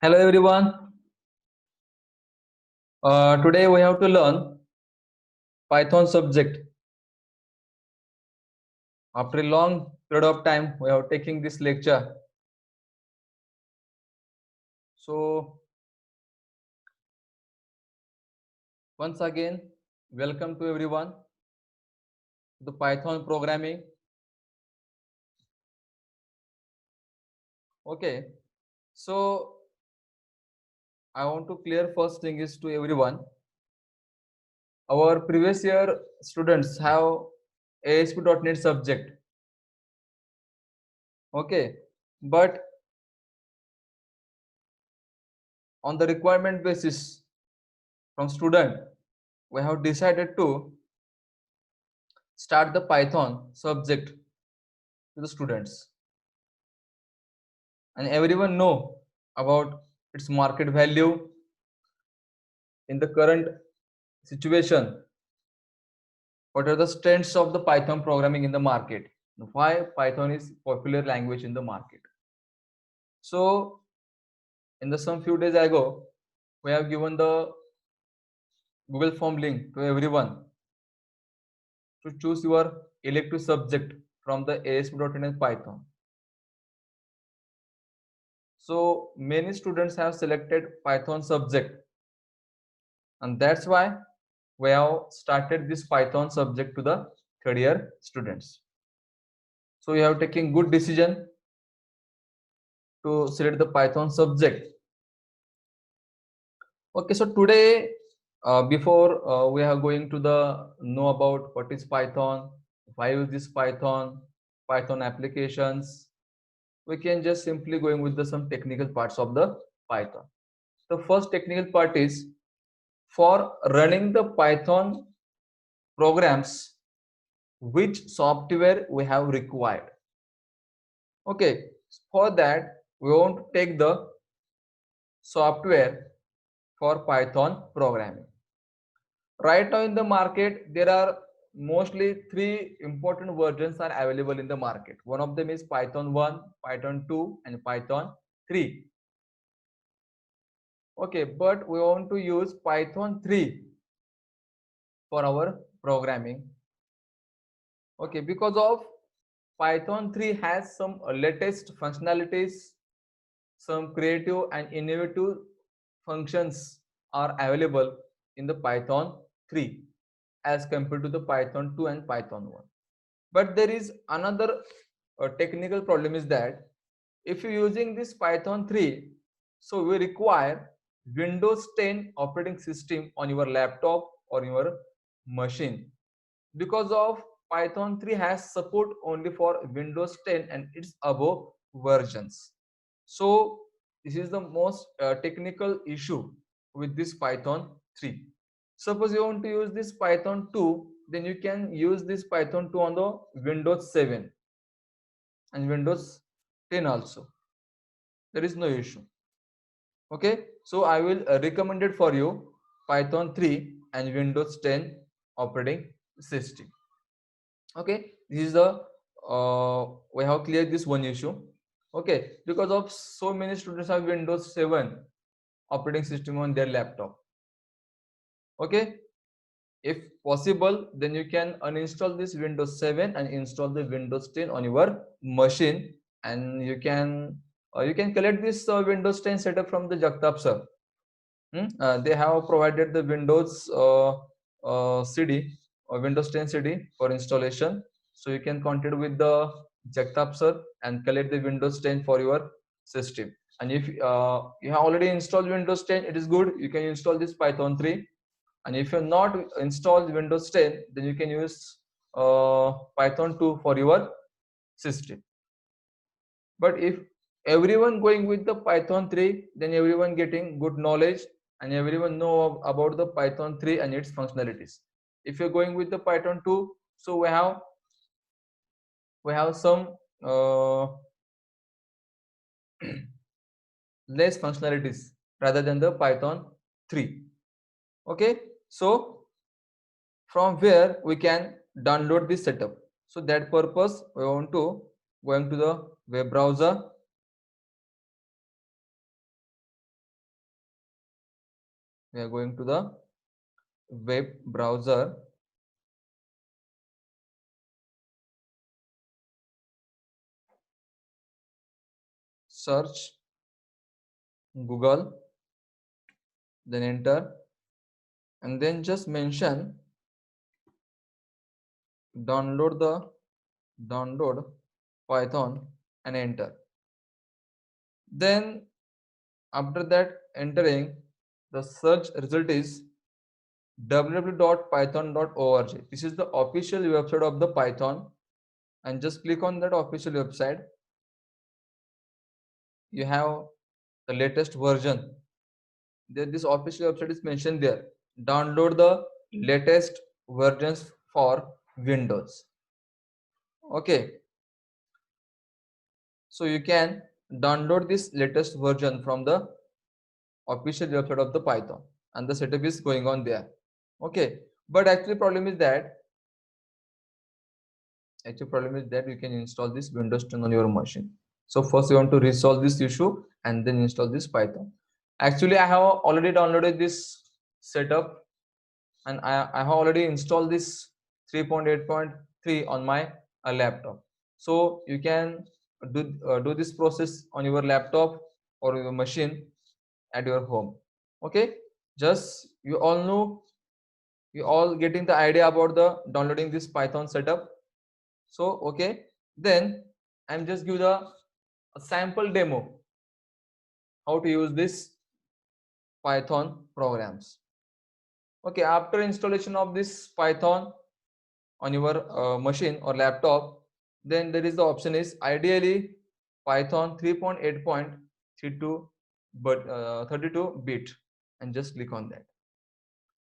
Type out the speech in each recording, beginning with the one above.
Hello everyone. Today we have to learn Python subject. After a long period of time, we are taking this lecture. So once again, welcome to everyone to the Python programming. Okay. So I want to clear first thing is to everyone. Our previous year students have ASP.NET subject. Okay. But on the requirement basis from student, we have decided to start the Python subject to the students, and everyone know about its market value in the current situation. What are the strengths of the Python programming in the market? Why Python is popular language in the market? So in the some few days ago, we have given the Google form link to everyone to choose your elective subject from the ASP.NET Python. So many students have selected Python subject, and that's why we have started this Python subject to the third year students. So you have taken good decision to select the Python subject. Okay, so today, before we are going to the know about what is Python, why use this Python applications, we can just simply going with the some technical parts of the Python. The first technical part is for running the Python programs, which software we have required. Okay, for that we want to take the software for Python programming. Right now in the market, there are mostly three important versions are available in the market. One of them is Python 1, Python 2, and Python 3. Okay, but we want to use Python 3 for our programming. Okay, because of Python 3 has some latest functionalities, some creative and innovative functions are available in the Python 3 as compared to the Python 2 and Python 1. But there is another technical problem is that if you're using this Python 3, so we require Windows 10 operating system on your laptop or your machine. Because of Python 3 has support only for Windows 10 and its above versions. So this is the most technical issue with this Python 3. Suppose you want to use this Python 2, then you can use this Python 2 on the Windows 7 and Windows 10 also. There is no issue. Okay, so I will recommend it for you Python 3 and Windows 10 operating system. Okay, this is the we have cleared this one issue. Okay, because of so many students have Windows 7 operating system on their laptop. Okay, if possible, then you can uninstall this Windows 7 and install the Windows 10 on your machine, and you can collect this Windows 10 setup from the Jagtap sir. They have provided the Windows CD or Windows 10 CD for installation. So you can contact with the Jagtap sir and collect the Windows 10 for your system. And if you have already installed Windows 10, it is good. You can install this Python 3. And if you're not installed Windows 10, then you can use Python 2 for your system. But if everyone going with the Python 3, then everyone getting good knowledge and everyone know about the Python 3 and its functionalities. If you're going with the Python 2, so we have some less functionalities rather than the Python 3. Okay, so from where we can download this setup. So that purpose we want to going to the web browser. We are going to the web browser. Search Google, then enter, and then just mention download Python and enter. Then after that entering, the search result is www.python.org. This is the official website of the Python, and just click on that official website. You have the latest version. This official website is mentioned there. Download the latest versions for Windows. Okay, so you can download this latest version from the official website of the Python, and the setup is going on there. Okay, but actually problem is that you can install this Windows 10 on your machine. So first you want to resolve this issue and then install this Python. Actually, I have already downloaded this setup, and I have already installed this 3.8.3 on my laptop. So you can do this process on your laptop or your machine at your home. Okay, just you all getting the idea about the downloading this Python setup. So okay, then I'm just give a sample demo how to use this Python programs. Okay, after installation of this Python on your machine or laptop, then there is the option is ideally Python 3.8.32 but 32-bit, and just click on that.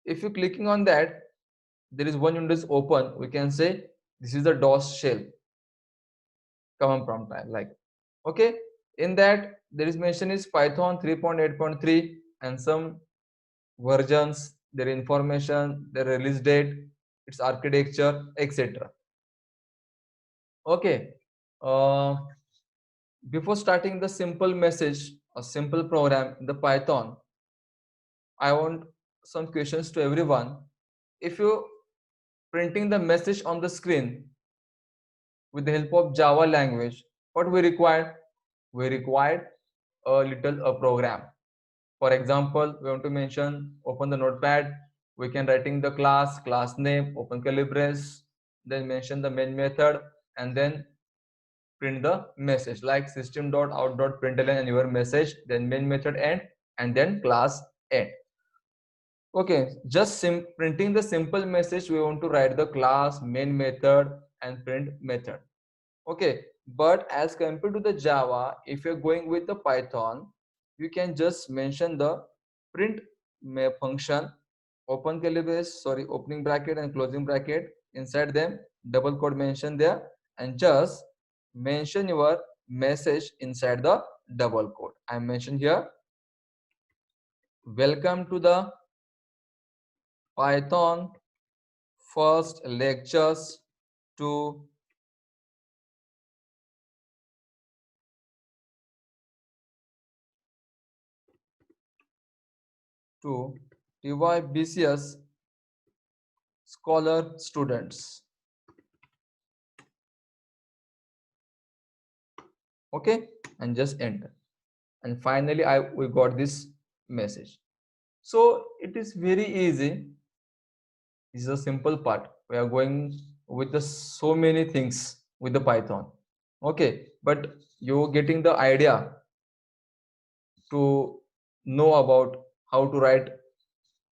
If you clicking on that, there is one window is open. We can say this is the DOS shell command prompt like. Okay, in that there is mention is Python 3.8.3 and some versions, their information, their release date, its architecture, etc. Okay, uh, before starting the simple message, a simple program in the Python, I want some questions to everyone. If you printing the message on the screen with the help of Java language, what we require? We required a little program. For example, we want to mention open the notepad. We can writing the class name, open curly brace, then mention the main method, and then print the message like system.out.println and your message, then main method end, and then class end. Okay, just printing the simple message, we want to write the class, main method, and print method. Okay, but as compared to the Java, if you're going with the Python, you can just mention the print function, open curly brace, sorry, opening bracket and closing bracket, inside them double quote mention there, and just mention your message inside the double quote. I mentioned here, welcome to the Python first lectures to TYBCS scholar students. Okay, and just enter, and finally we got this message. So it is very easy. This is a simple part. We are going with the so many things with the Python. Okay, but you're getting the idea to know about how to write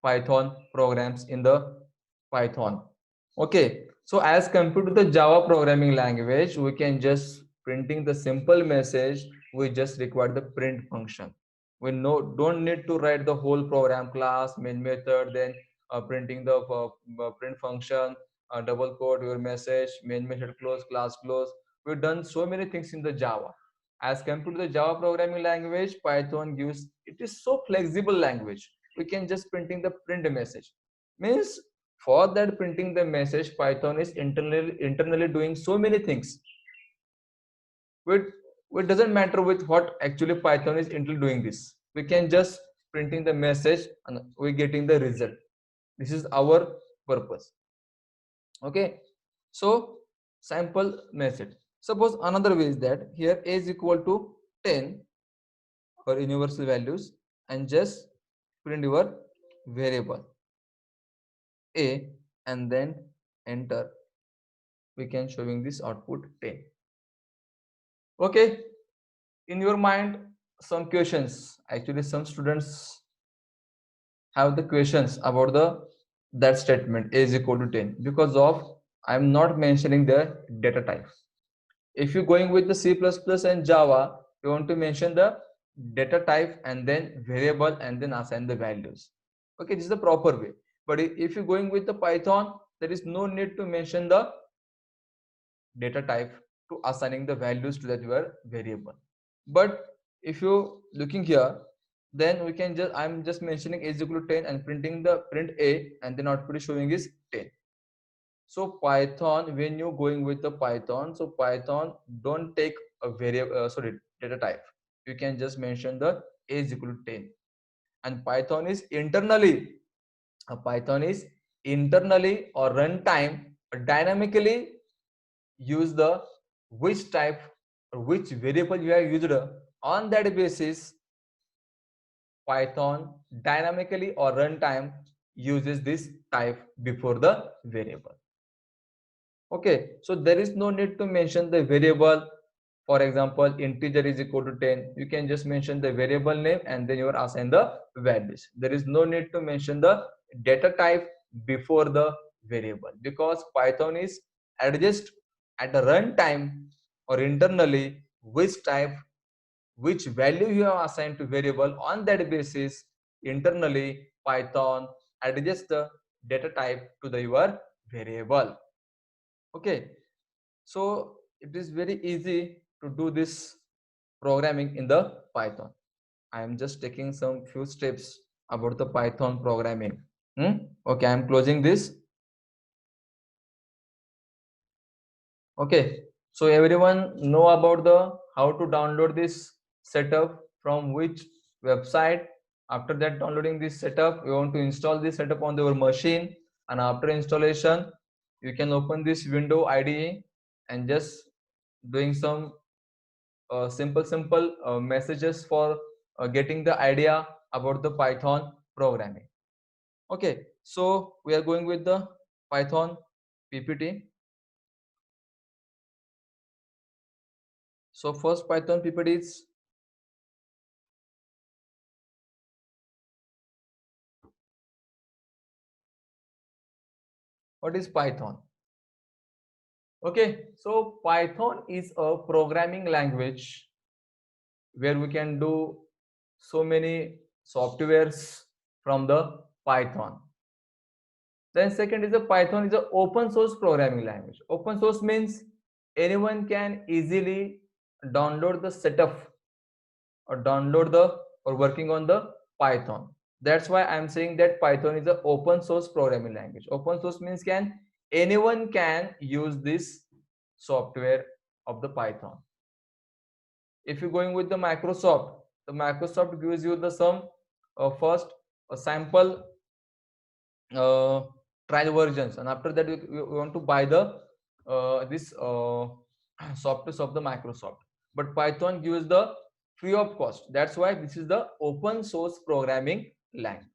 Python programs in the Python. Okay, so as compared to the Java programming language, we can just printing the simple message. We just require the print function. We don't need to write the whole program, class, main method, then printing the print function, double quote your message, main method close, class close. We've done so many things in the Java. As compared to the Java programming language, Python gives, it is so flexible language. We can just printing the print message. Means for that printing the message, Python is internally doing so many things. It doesn't matter with what actually Python is internally doing this. We can just printing the message and we getting the result. This is our purpose. Okay, so sample message. Suppose another way is that here a is equal to 10 for universal values and just print your variable a and then enter. We can showing this output 10. Okay, in your mind some questions, actually some students have the questions about the that statement a is equal to 10 because of I'm not mentioning the data type. If you're going with the C++ and Java, you want to mention the data type and then variable and then assign the values. Okay, this is the proper way. But if you're going with the Python, there is no need to mention the data type to assigning the values to that your variable. But if you looking here, then we can just I'm just mentioning a is equal to 10 and printing the print a and then output is showing is 10. So Python, when you're going with the Python, so Python don't take a variable, sorry, data type. You can just mention the a is equal to 10. And Python is internally or runtime dynamically use the which type or which variable you have used. On that basis, Python dynamically or runtime uses this type before the variable. Okay, so there is no need to mention the variable. For example, integer is equal to 10. You can just mention the variable name and then you are assign the values. There is no need to mention the data type before the variable because Python is adjust at the runtime or internally which type, which value you have assigned to variable. On that basis, internally Python adjusts the data type to the your variable. Okay, so it is very easy to do this programming in the Python. I am just taking some few steps about the Python programming. Okay, I am closing this. Okay, so everyone know about the how to download this setup from which website. After that, downloading this setup, you want to install this setup on your machine, and after installation, you can open this window IDE and just doing some simple messages for getting the idea about the Python programming. Okay, so we are going with the Python PPT. So first Python PPT is what is Python? Okay, so Python is a programming language where we can do so many softwares from the Python. Then second is a Python is an open source programming language. Open source means anyone can easily download the setup or download the or working on the Python. That's why I'm saying that Python is an open source programming language. Open source means anyone can use this software of the Python. If you're going with the Microsoft gives you the some first a sample trial versions, and after that we want to buy the this software of the Microsoft. But Python gives the free of cost. That's why this is the open source programming language.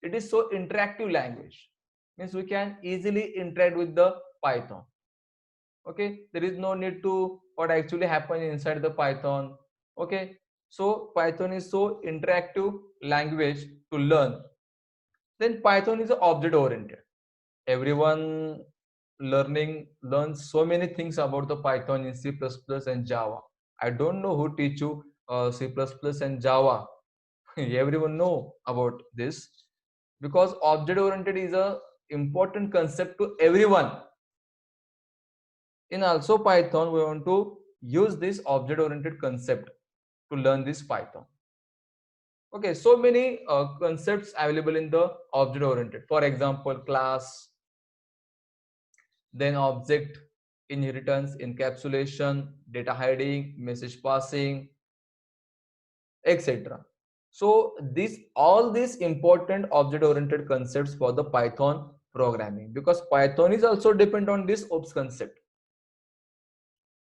It is so interactive language, means we can easily interact with the Python. Okay, there is no need to what actually happen inside the Python. Okay, so Python is so interactive language to learn. Then Python is object oriented. Everyone learns so many things about the Python in C++ and Java. I don't know who teach you C++ and Java. Everyone know about this because object oriented is a important concept to everyone. In also Python, we want to use this object oriented concept to learn this Python. Okay, so many concepts available in the object oriented. For example, class, then object inheritance, encapsulation, data hiding, message passing, etc. So all these important object oriented concepts for the Python programming, because Python is also depend on this OPS concept.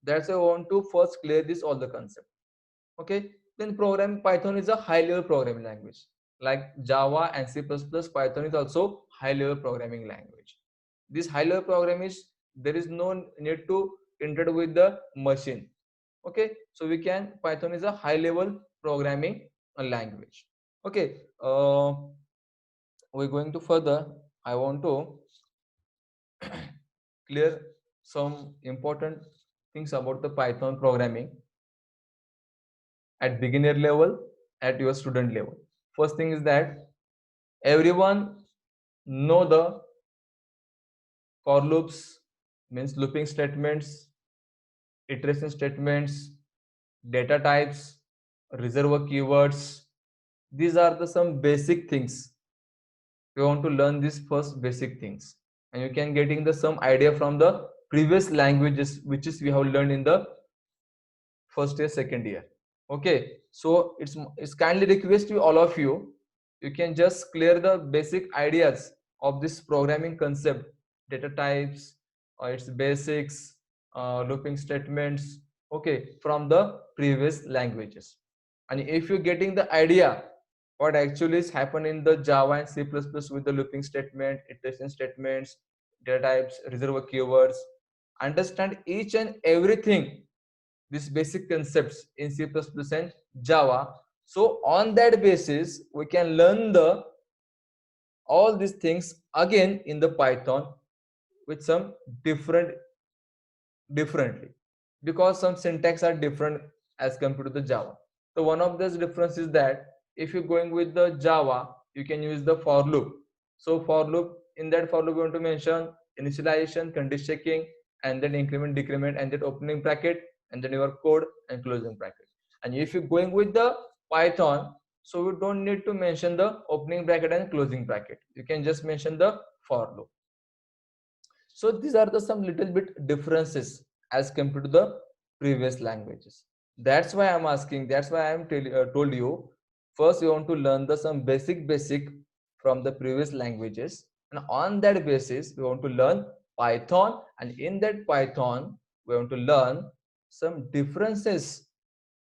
That's why I want to first clear this all the concept. Okay, then Python is a high level programming language like Java and C++. Python is also high level programming language. This high level programming is, there is no need to interact with the machine. Okay, so we can, Python is a high level programming language. Okay, we're going to further. I want to clear some important things about the Python programming at beginner level, at your student level. First thing is that everyone know the for loops, means looping statements, iteration statements, data types, reservoir keywords. These are the some basic things. We want to learn these first basic things, and you can getting the some idea from the previous languages which is we have learned in the first year, second year. Okay, so it's kindly request to all of you, you can just clear the basic ideas of this programming concept, data types, its basics, looping statements, okay, from the previous languages. And if you're getting the idea what actually is happen in the Java and C++ with the looping statement, iteration statements, data types, reservoir keywords, understand each and everything, these basic concepts in C++ and Java. So on that basis, we can learn the all these things again in the Python with some differently, because some syntax are different as compared to the Java. So one of those difference is that if you're going with the Java, you can use the for loop. So for loop, in that for loop, we want to mention initialization, condition checking, and then increment, decrement, and then opening bracket, and then your code and closing bracket. And if you're going with the Python, so you don't need to mention the opening bracket and closing bracket. You can just mention the for loop. So these are the some little bit differences as compared to the previous languages. That's why I'm asking, that's why I'm told you, first you want to learn the some basic from the previous languages, and on that basis we want to learn Python, and in that Python we want to learn some differences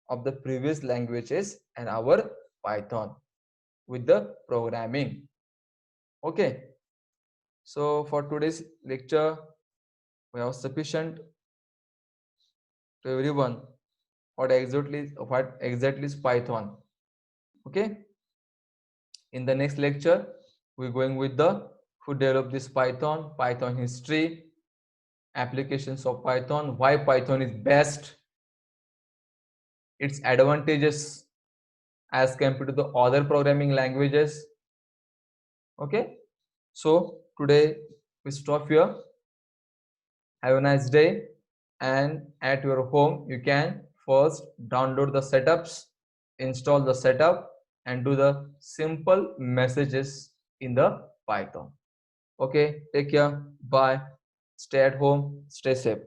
of the previous languages and our Python with the programming. Okay, so for today's lecture we have sufficient to everyone what exactly is Python. Okay, in the next lecture we're going with the who develop this Python history, applications of Python, why Python is best, its advantages as compared to the other programming languages. Okay, so today we stop here. Have a nice day, and at your home you can first download the setups, install the setup, and do the simple messages in the Python. Okay, take care, bye, stay at home, stay safe.